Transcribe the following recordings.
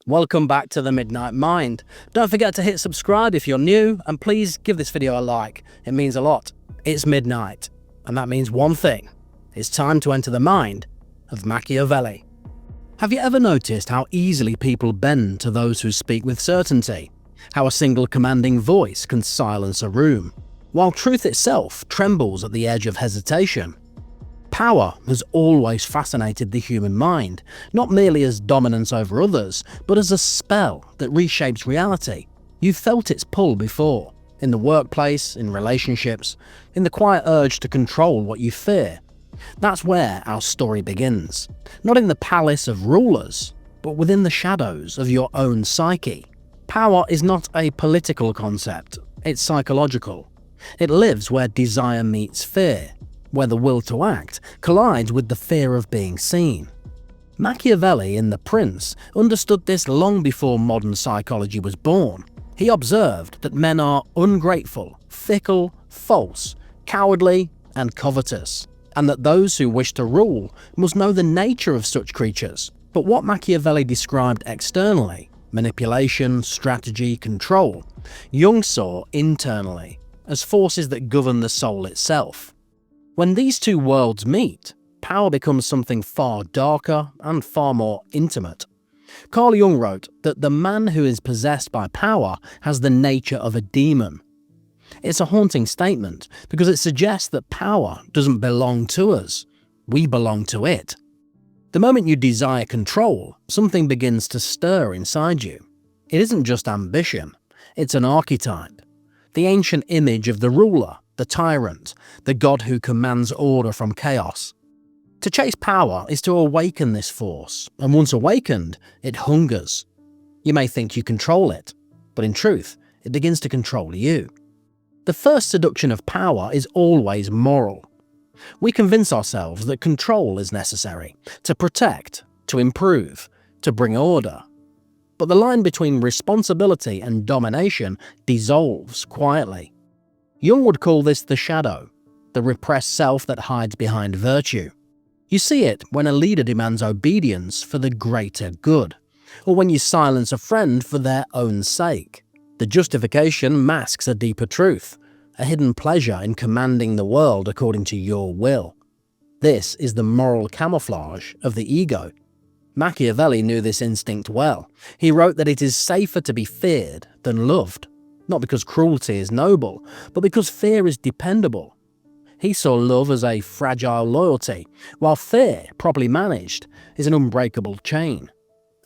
Welcome back to the Midnight Mind. Don't forget to hit subscribe if you're new, and please give this video a like. It means a lot. It's midnight, and that means one thing. It's time to enter the mind of Machiavelli. Have you ever noticed how easily people bend to those who speak with certainty? How a single commanding voice can silence a room, while truth itself trembles at the edge of hesitation? Power has always fascinated the human mind, not merely as dominance over others, but as a spell that reshapes reality. You've felt its pull before, in the workplace, in relationships, in the quiet urge to control what you fear. That's where our story begins, not in the palace of rulers, but within the shadows of your own psyche. Power is not a political concept, it's psychological. It lives where desire meets fear, where the will to act collides with the fear of being seen. Machiavelli in The Prince understood this long before modern psychology was born. He observed that men are ungrateful, fickle, false, cowardly, and covetous, and that those who wish to rule must know the nature of such creatures. But what Machiavelli described externally, manipulation, strategy, control, Jung saw internally, as forces that govern the soul itself. When these two worlds meet, power becomes something far darker and far more intimate. Carl Jung wrote that the man who is possessed by power has the nature of a demon. It's a haunting statement because it suggests that power doesn't belong to us, we belong to it. The moment you desire control, something begins to stir inside you. It isn't just ambition, it's an archetype, the ancient image of the ruler, the tyrant, the god who commands order from chaos. To chase power is to awaken this force, and once awakened, it hungers. You may think you control it, but in truth, it begins to control you. The first seduction of power is always moral. We convince ourselves that control is necessary, to protect, to improve, to bring order. But the line between responsibility and domination dissolves quietly. Jung would call this the shadow, the repressed self that hides behind virtue. You see it when a leader demands obedience for the greater good, or when you silence a friend for their own sake. The justification masks a deeper truth, a hidden pleasure in commanding the world according to your will. This is the moral camouflage of the ego. Machiavelli knew this instinct well. He wrote that it is safer to be feared than loved. Not because cruelty is noble, but because fear is dependable. He saw love as a fragile loyalty, while fear, properly managed, is an unbreakable chain.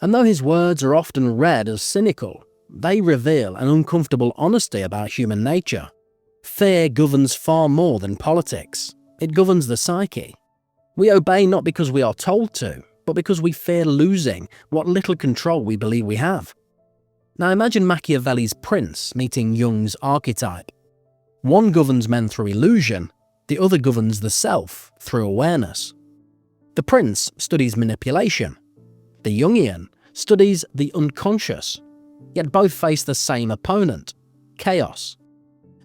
And though his words are often read as cynical, they reveal an uncomfortable honesty about human nature. Fear governs far more than politics. It governs the psyche. We obey not because we are told to, but because we fear losing what little control we believe we have. Now imagine Machiavelli's prince meeting Jung's archetype. One governs men through illusion, the other governs the self through awareness. The prince studies manipulation. The Jungian studies the unconscious. Yet both face the same opponent, chaos.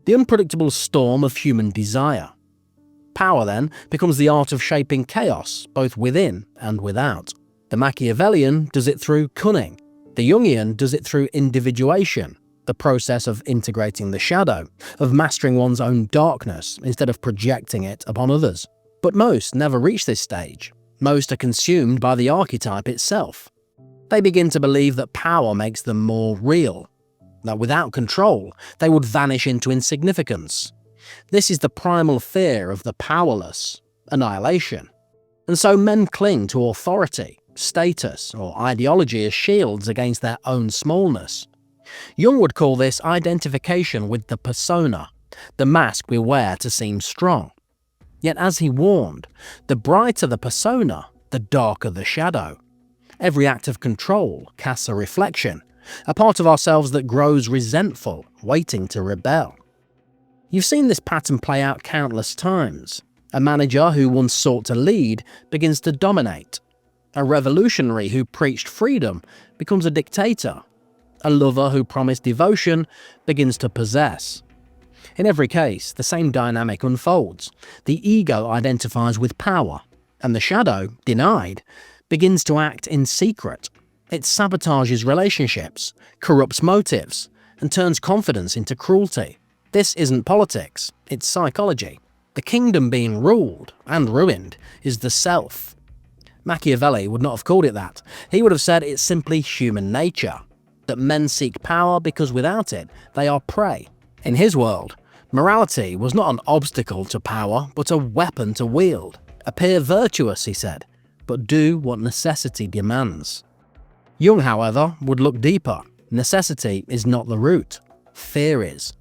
The unpredictable storm of human desire. Power, then, becomes the art of shaping chaos, both within and without. The Machiavellian does it through cunning. The Jungian does it through individuation, the process of integrating the shadow, of mastering one's own darkness instead of projecting it upon others. But most never reach this stage. Most are consumed by the archetype itself. They begin to believe that power makes them more real, that without control, they would vanish into insignificance. This is the primal fear of the powerless, annihilation. And so men cling to authority, status, or ideology as shields against their own smallness. Jung would call this identification with the persona, the mask we wear to seem strong. Yet as he warned, the brighter the persona, the darker the shadow. Every act of control casts a reflection, a part of ourselves that grows resentful, waiting to rebel. You've seen this pattern play out countless times. A manager who once sought to lead begins to dominate. A revolutionary who preached freedom becomes a dictator. A lover who promised devotion begins to possess. In every case, the same dynamic unfolds. The ego identifies with power, and the shadow, denied, begins to act in secret. It sabotages relationships, corrupts motives, and turns confidence into cruelty. This isn't politics, it's psychology. The kingdom being ruled and ruined is the self. Machiavelli would not have called it that. He would have said it's simply human nature, that men seek power because without it, they are prey. In his world, morality was not an obstacle to power, but a weapon to wield. Appear virtuous, he said, but do what necessity demands. Jung, however, would look deeper. Necessity is not the root, fear is.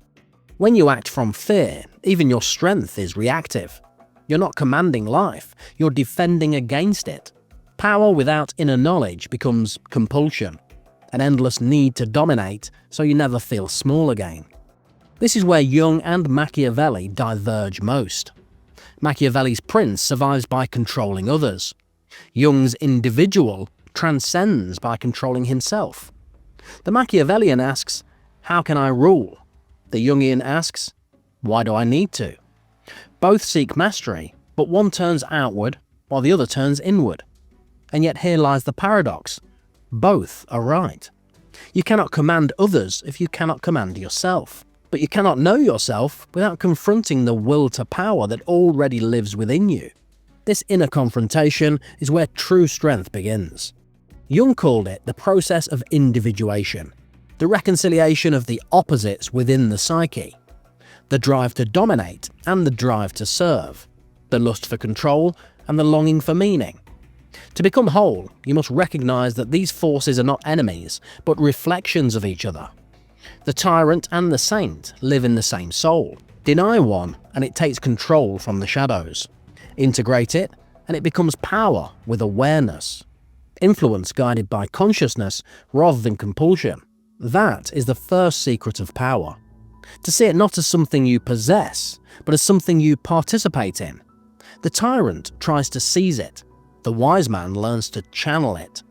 When you act from fear, even your strength is reactive. You're not commanding life, you're defending against it. Power without inner knowledge becomes compulsion, an endless need to dominate so you never feel small again. This is where Jung and Machiavelli diverge most. Machiavelli's prince survives by controlling others. Jung's individual transcends by controlling himself. The Machiavellian asks, "How can I rule?" The Jungian asks, "Why do I need to?" Both seek mastery, but one turns outward while the other turns inward. And yet here lies the paradox. Both are right. You cannot command others if you cannot command yourself. But you cannot know yourself without confronting the will to power that already lives within you. This inner confrontation is where true strength begins. Jung called it the process of individuation, the reconciliation of the opposites within the psyche, the drive to dominate and the drive to serve, the lust for control and the longing for meaning. To become whole, you must recognize that these forces are not enemies, but reflections of each other. The tyrant and the saint live in the same soul. Deny one, and it takes control from the shadows. Integrate it, and it becomes power with awareness. Influence guided by consciousness rather than compulsion. That is the first secret of power. To see it not as something you possess, but as something you participate in. The tyrant tries to seize it. The wise man learns to channel it.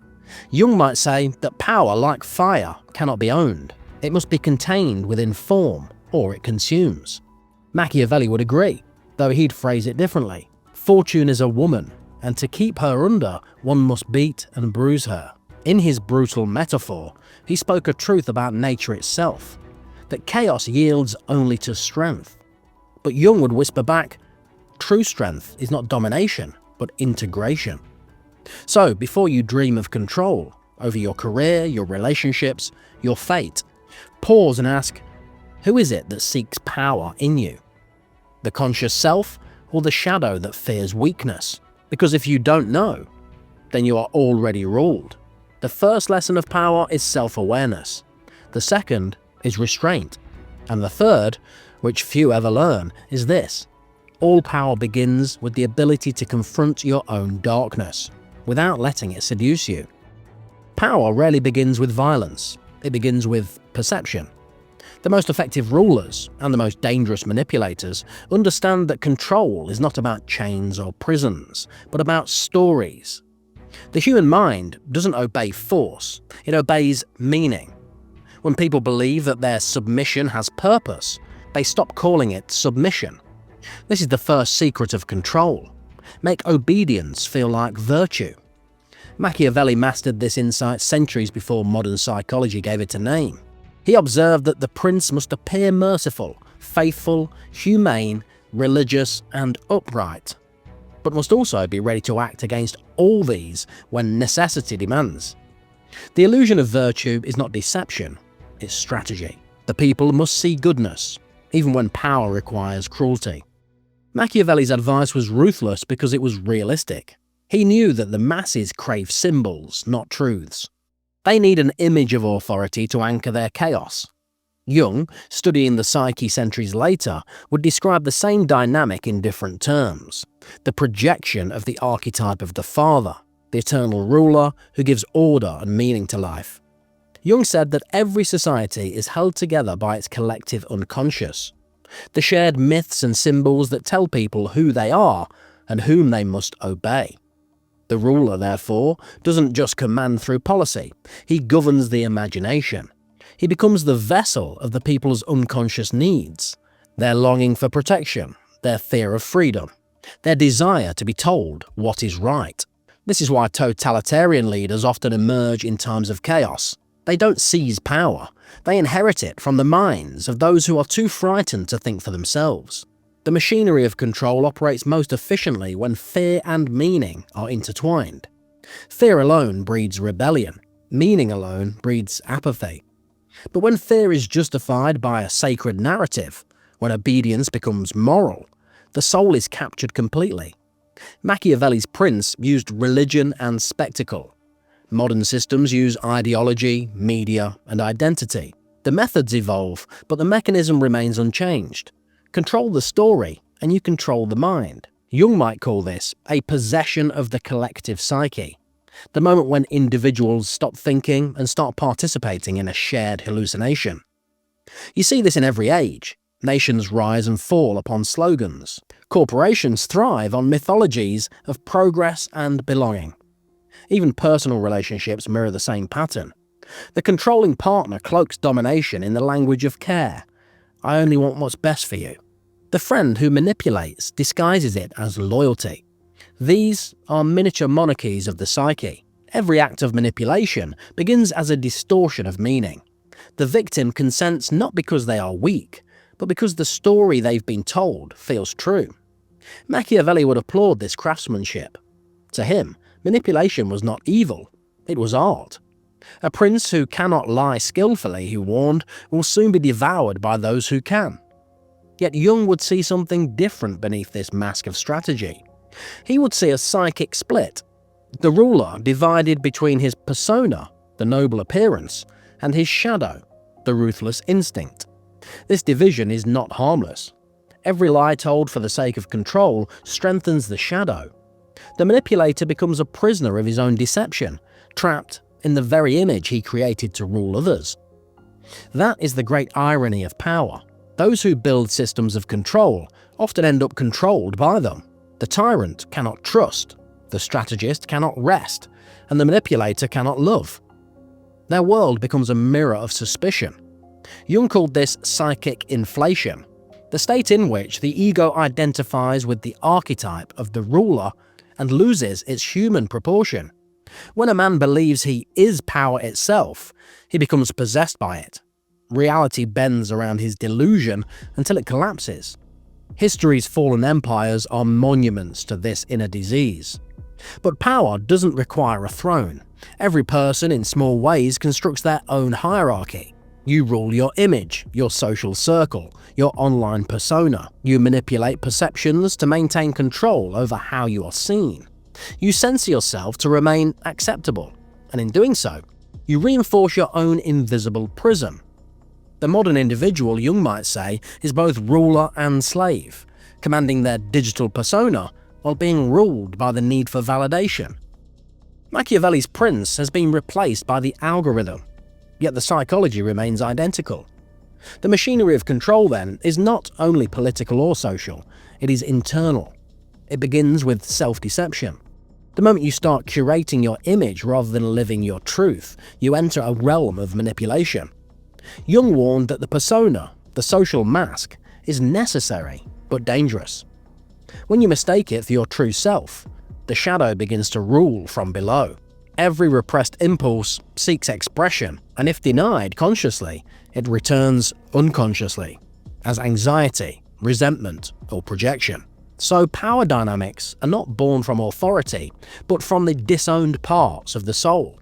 Jung might say that power, like fire, cannot be owned. It must be contained within form, or it consumes. Machiavelli would agree, though he'd phrase it differently. Fortune is a woman, and to keep her under, one must beat and bruise her. In his brutal metaphor, he spoke a truth about nature itself, that chaos yields only to strength. But Jung would whisper back, true strength is not domination, but integration. So, before you dream of control over your career, your relationships, your fate, pause and ask, who is it that seeks power in you? The conscious self or the shadow that fears weakness? Because if you don't know, then you are already ruled. The first lesson of power is self-awareness. The second is restraint. And the third, which few ever learn, is this. All power begins with the ability to confront your own darkness, without letting it seduce you. Power rarely begins with violence. It begins with perception. The most effective rulers and the most dangerous manipulators understand that control is not about chains or prisons, but about stories. The human mind doesn't obey force, it obeys meaning. When people believe that their submission has purpose, they stop calling it submission. This is the first secret of control. Make obedience feel like virtue. Machiavelli mastered this insight centuries before modern psychology gave it a name. He observed that the prince must appear merciful, faithful, humane, religious, and upright, but must also be ready to act against all these when necessity demands. The illusion of virtue is not deception, it's strategy. The people must see goodness, even when power requires cruelty. Machiavelli's advice was ruthless because it was realistic. He knew that the masses crave symbols, not truths. They need an image of authority to anchor their chaos. Jung, studying the psyche centuries later, would describe the same dynamic in different terms. The projection of the archetype of the father, the eternal ruler who gives order and meaning to life. Jung said that every society is held together by its collective unconscious, the shared myths and symbols that tell people who they are and whom they must obey. The ruler, therefore, doesn't just command through policy, he governs the imagination. He becomes the vessel of the people's unconscious needs, their longing for protection, their fear of freedom, their desire to be told what is right. This is why totalitarian leaders often emerge in times of chaos. They don't seize power, they inherit it from the minds of those who are too frightened to think for themselves. The machinery of control operates most efficiently when fear and meaning are intertwined. Fear alone breeds rebellion, meaning alone breeds apathy. But when fear is justified by a sacred narrative, when obedience becomes moral, the soul is captured completely. Machiavelli's prince used religion and spectacle. Modern systems use ideology, media, and identity. The methods evolve, but the mechanism remains unchanged. Control the story, and you control the mind. Jung might call this a possession of the collective psyche, the moment when individuals stop thinking and start participating in a shared hallucination. You see this in every age. Nations rise and fall upon slogans. Corporations thrive on mythologies of progress and belonging. Even personal relationships mirror the same pattern. The controlling partner cloaks domination in the language of care. I only want what's best for you. The friend who manipulates disguises it as loyalty. These are miniature monarchies of the psyche. Every act of manipulation begins as a distortion of meaning. The victim consents not because they are weak, but because the story they've been told feels true. Machiavelli would applaud this craftsmanship. To him, manipulation was not evil, it was art. A prince who cannot lie skillfully, he warned, will soon be devoured by those who can. Yet Jung would see something different beneath this mask of strategy. He would see a psychic split. The ruler divided between his persona, the noble appearance, and his shadow, the ruthless instinct. This division is not harmless. Every lie told for the sake of control strengthens the shadow. The manipulator becomes a prisoner of his own deception, trapped in the very image he created to rule others. That is the great irony of power. Those who build systems of control often end up controlled by them. The tyrant cannot trust, the strategist cannot rest, and the manipulator cannot love. Their world becomes a mirror of suspicion. Jung called this psychic inflation, the state in which the ego identifies with the archetype of the ruler and loses its human proportion. When a man believes he is power itself, he becomes possessed by it. Reality bends around his delusion until it collapses. History's fallen empires are monuments to this inner disease. But power doesn't require a throne. Every person in small ways constructs their own hierarchy. You rule your image, your social circle, your online persona. You manipulate perceptions to maintain control over how you are seen. You censor yourself to remain acceptable, and in doing so, you reinforce your own invisible prison. The modern individual, Jung might say, is both ruler and slave, commanding their digital persona while being ruled by the need for validation. Machiavelli's prince has been replaced by the algorithm, yet the psychology remains identical. The machinery of control, then, is not only political or social, it is internal. It begins with self-deception. The moment you start curating your image rather than living your truth, you enter a realm of manipulation. Jung warned that the persona, the social mask, is necessary but dangerous. When you mistake it for your true self, the shadow begins to rule from below. Every repressed impulse seeks expression, and if denied consciously, it returns unconsciously, as anxiety, resentment, or projection. So power dynamics are not born from authority, but from the disowned parts of the soul.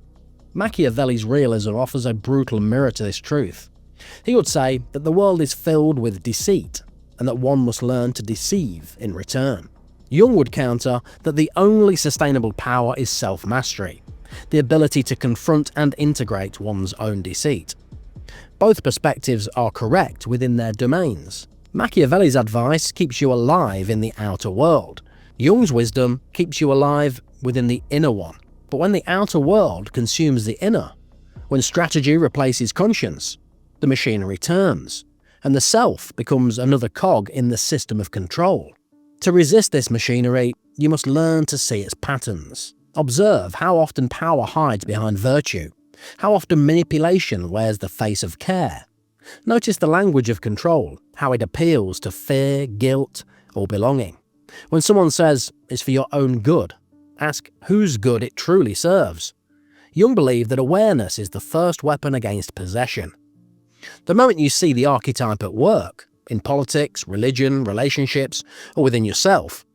Machiavelli's realism offers a brutal mirror to this truth. He would say that the world is filled with deceit, and that one must learn to deceive in return. Jung would counter that the only sustainable power is self-mastery, the ability to confront and integrate one's own deceit. Both perspectives are correct within their domains. Machiavelli's advice keeps you alive in the outer world. Jung's wisdom keeps you alive within the inner one. But when the outer world consumes the inner, when strategy replaces conscience, the machinery turns, and the self becomes another cog in the system of control. To resist this machinery, you must learn to see its patterns. Observe how often power hides behind virtue, how often manipulation wears the face of care. Notice the language of control, how it appeals to fear, guilt, or belonging. When someone says, "it's for your own good," Ask whose good it truly serves. Jung believed that awareness is the first weapon against possession. The moment you see the archetype at work, in politics, religion, relationships, or within yourself,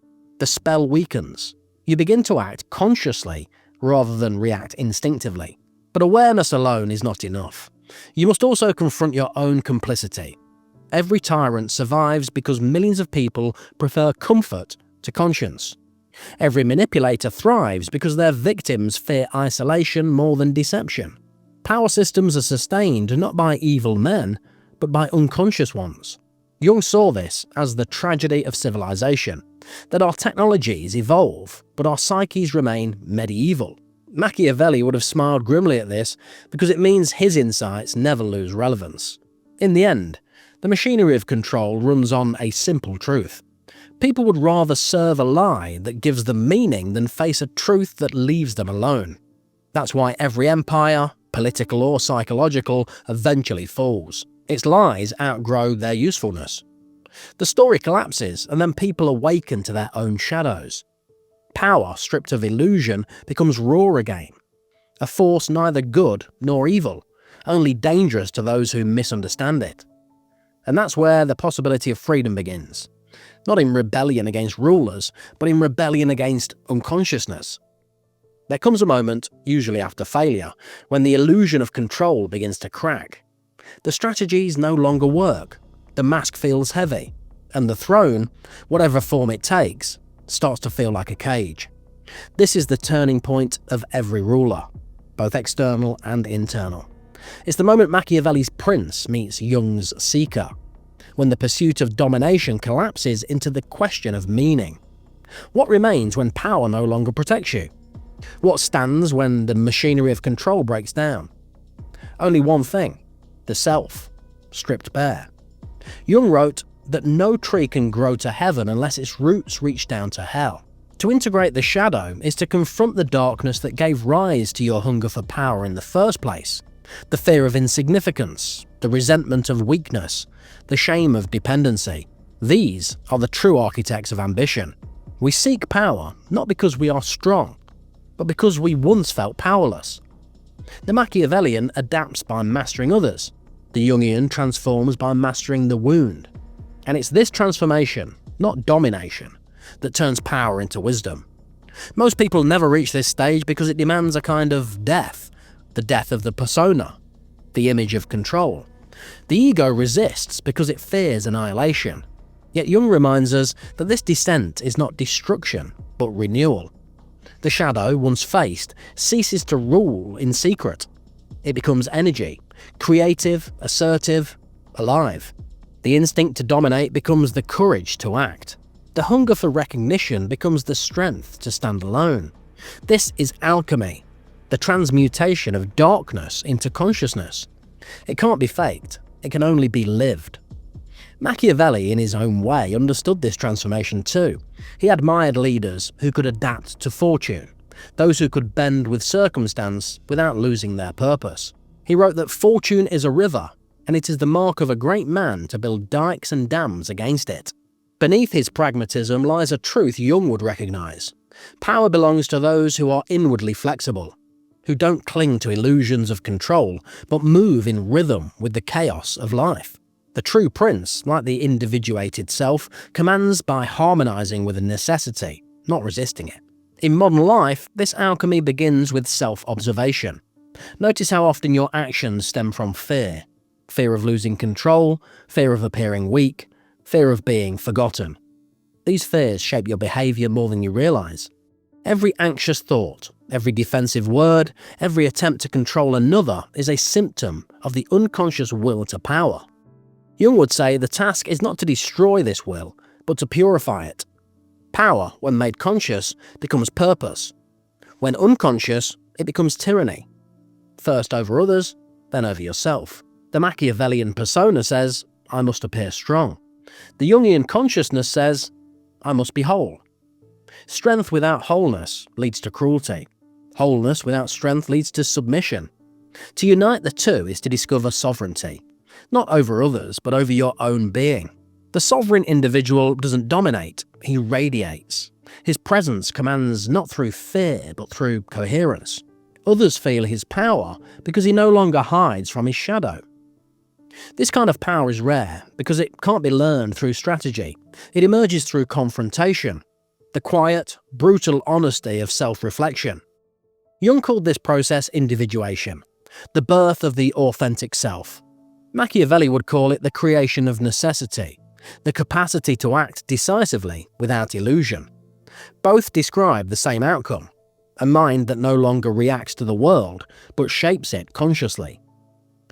the spell weakens. You begin to act consciously rather than react instinctively. But awareness alone is not enough. You must also confront your own complicity. Every tyrant survives because millions of people prefer comfort to conscience. Every manipulator thrives because their victims fear isolation more than deception. Power systems are sustained not by evil men, but by unconscious ones. Jung saw this as the tragedy of civilization, that our technologies evolve, but our psyches remain medieval. Machiavelli would have smiled grimly at this because it means his insights never lose relevance. In the end, the machinery of control runs on a simple truth. People would rather serve a lie that gives them meaning than face a truth that leaves them alone. That's why every empire, political or psychological, eventually falls. Its lies outgrow their usefulness. The story collapses, and then people awaken to their own shadows. Power, stripped of illusion, becomes raw again. A force neither good nor evil, only dangerous to those who misunderstand it. And that's where the possibility of freedom begins. Not in rebellion against rulers, but in rebellion against unconsciousness. There comes a moment, usually after failure, when the illusion of control begins to crack. The strategies no longer work, the mask feels heavy, and the throne, whatever form it takes, starts to feel like a cage. This is the turning point of every ruler, both external and internal. It's the moment Machiavelli's prince meets Jung's seeker, when the pursuit of domination collapses into the question of meaning. What remains when power no longer protects you? What stands when the machinery of control breaks down? Only one thing: the self, stripped bare. Jung wrote that no tree can grow to heaven unless its roots reach down to hell. To integrate the shadow is to confront the darkness that gave rise to your hunger for power in the first place. The fear of insignificance, the resentment of weakness, the shame of dependency. These are the true architects of ambition. We seek power not because we are strong, but because we once felt powerless. The Machiavellian adapts by mastering others. The Jungian transforms by mastering the wound. And it's this transformation, not domination, that turns power into wisdom. Most people never reach this stage because it demands a kind of death, the death of the persona, the image of control. The ego resists because it fears annihilation. Yet Jung reminds us that this descent is not destruction, but renewal. The shadow, once faced, ceases to rule in secret. It becomes energy, creative, assertive, alive. The instinct to dominate becomes the courage to act. The hunger for recognition becomes the strength to stand alone. This is alchemy, the transmutation of darkness into consciousness. It can't be faked, it can only be lived. Machiavelli, in his own way, understood this transformation too. He admired leaders who could adapt to fortune, those who could bend with circumstance without losing their purpose. He wrote that fortune is a river, and it is the mark of a great man to build dikes and dams against it. Beneath his pragmatism lies a truth Jung would recognize. Power belongs to those who are inwardly flexible, who don't cling to illusions of control, but move in rhythm with the chaos of life. The true prince, like the individuated self, commands by harmonizing with a necessity, not resisting it. In modern life, this alchemy begins with self-observation. Notice how often your actions stem from fear. Fear of losing control, fear of appearing weak, fear of being forgotten. These fears shape your behavior more than you realize. Every anxious thought, every defensive word, every attempt to control another is a symptom of the unconscious will to power. Jung would say the task is not to destroy this will, but to purify it. Power, when made conscious, becomes purpose. When unconscious, it becomes tyranny. First over others, then over yourself. The Machiavellian persona says, I must appear strong. The Jungian consciousness says, I must be whole. Strength without wholeness leads to cruelty. Wholeness without strength leads to submission. To unite the two is to discover sovereignty, not over others, but over your own being. The sovereign individual doesn't dominate, he radiates. His presence commands not through fear, but through coherence. Others feel his power because he no longer hides from his shadow. This kind of power is rare because it can't be learned through strategy. It emerges through confrontation, the quiet, brutal honesty of self-reflection. Jung called this process individuation, the birth of the authentic self. Machiavelli would call it the creation of necessity, the capacity to act decisively without illusion. Both describe the same outcome, a mind that no longer reacts to the world, but shapes it consciously.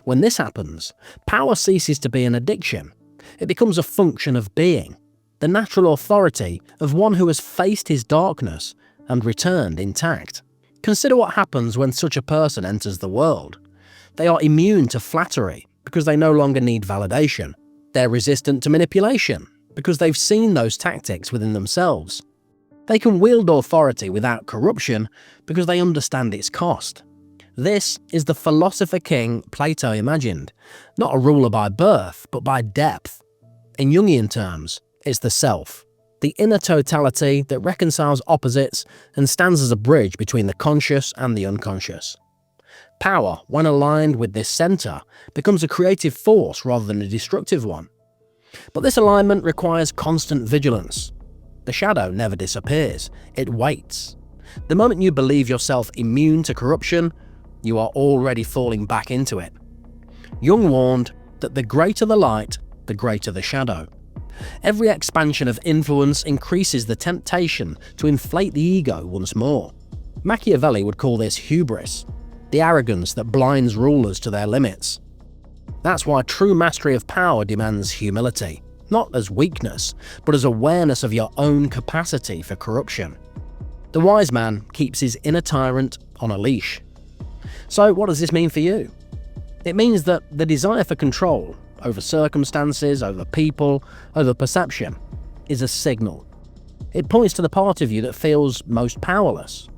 When this happens, power ceases to be an addiction. It becomes a function of being, the natural authority of one who has faced his darkness and returned intact. Consider what happens when such a person enters the world. They are immune to flattery because they no longer need validation. They're resistant to manipulation because they've seen those tactics within themselves. They can wield authority without corruption because they understand its cost. This is the philosopher king Plato imagined, not a ruler by birth, but by depth. In Jungian terms, it's the self, the inner totality that reconciles opposites and stands as a bridge between the conscious and the unconscious. Power, when aligned with this center, becomes a creative force rather than a destructive one. But this alignment requires constant vigilance. The shadow never disappears, it waits. The moment you believe yourself immune to corruption, you are already falling back into it. Jung warned that the greater the light, the greater the shadow. Every expansion of influence increases the temptation to inflate the ego once more. Machiavelli would call this hubris, the arrogance that blinds rulers to their limits. That's why true mastery of power demands humility, not as weakness, but as awareness of your own capacity for corruption. The wise man keeps his inner tyrant on a leash. So what does this mean for you? It means that the desire for control over circumstances, over people, over perception is a signal. It points to the part of you that feels most powerless.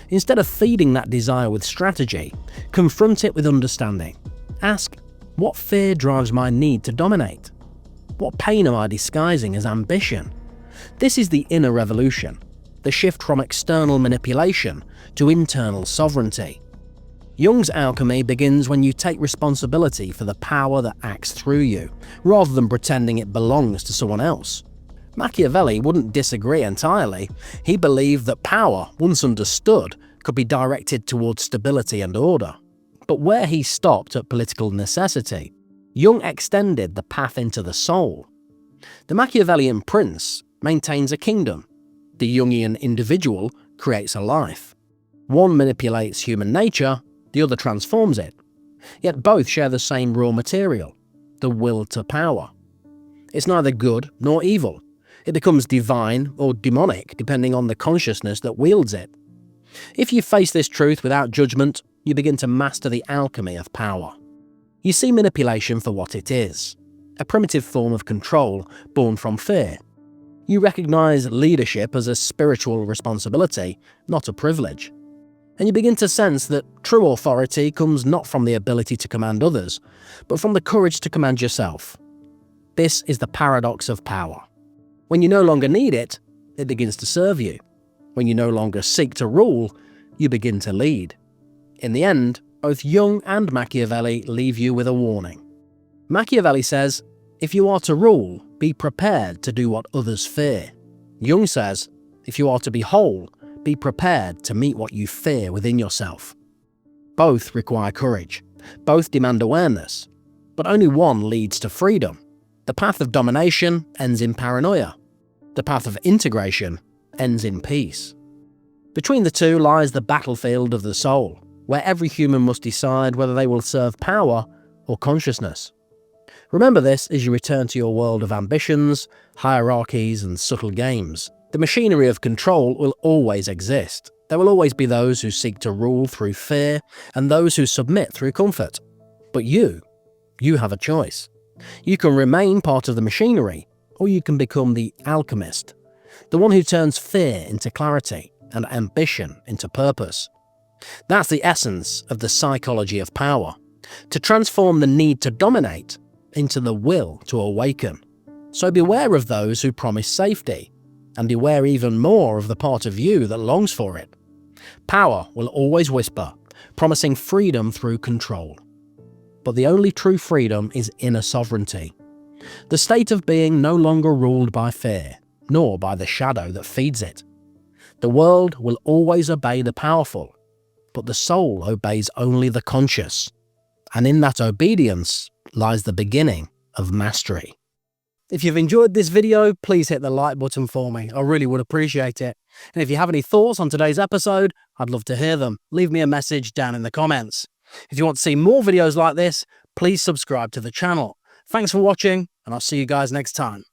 Instead of feeding that desire with strategy, confront it with understanding. Ask, what fear drives my need to dominate? What pain am I disguising as ambition? This is the inner revolution, the shift from external manipulation to internal sovereignty. Jung's alchemy begins when you take responsibility for the power that acts through you, rather than pretending it belongs to someone else. Machiavelli wouldn't disagree entirely. He believed that power, once understood, could be directed towards stability and order. But where he stopped at political necessity, Jung extended the path into the soul. The Machiavellian prince maintains a kingdom. The Jungian individual creates a life. One manipulates human nature, the other transforms it. Yet both share the same raw material, the will to power. It's neither good nor evil. It becomes divine or demonic depending on the consciousness that wields it. If you face this truth without judgment, you begin to master the alchemy of power. You see manipulation for what it is, a primitive form of control born from fear. You recognize leadership as a spiritual responsibility, not a privilege. And you begin to sense that true authority comes not from the ability to command others, but from the courage to command yourself. This is the paradox of power. When you no longer need it, it begins to serve you. When you no longer seek to rule, you begin to lead. In the end, both Jung and Machiavelli leave you with a warning. Machiavelli says, if you are to rule, be prepared to do what others fear. Jung says, if you are to be whole, be prepared to meet what you fear within yourself. Both require courage. Both demand awareness. But only one leads to freedom. The path of domination ends in paranoia. The path of integration ends in peace. Between the two lies the battlefield of the soul, where every human must decide whether they will serve power or consciousness. Remember this as you return to your world of ambitions, hierarchies, and subtle games. The machinery of control will always exist. There will always be those who seek to rule through fear and those who submit through comfort. But you have a choice. You can remain part of the machinery, or you can become the alchemist, the one who turns fear into clarity and ambition into purpose. That's the essence of the psychology of power, to transform the need to dominate into the will to awaken. So beware of those who promise safety. and beware even more of the part of you that longs for it. Power will always whisper, promising freedom through control. But the only true freedom is inner sovereignty, the state of being no longer ruled by fear, nor by the shadow that feeds it. The world will always obey the powerful, but the soul obeys only the conscious, and in that obedience lies the beginning of mastery. If you've enjoyed this video, please hit the like button for me. I really would appreciate it. And if you have any thoughts on today's episode, I'd love to hear them. Leave me a message down in the comments. If you want to see more videos like this, please subscribe to the channel. Thanks for watching, and I'll see you guys next time.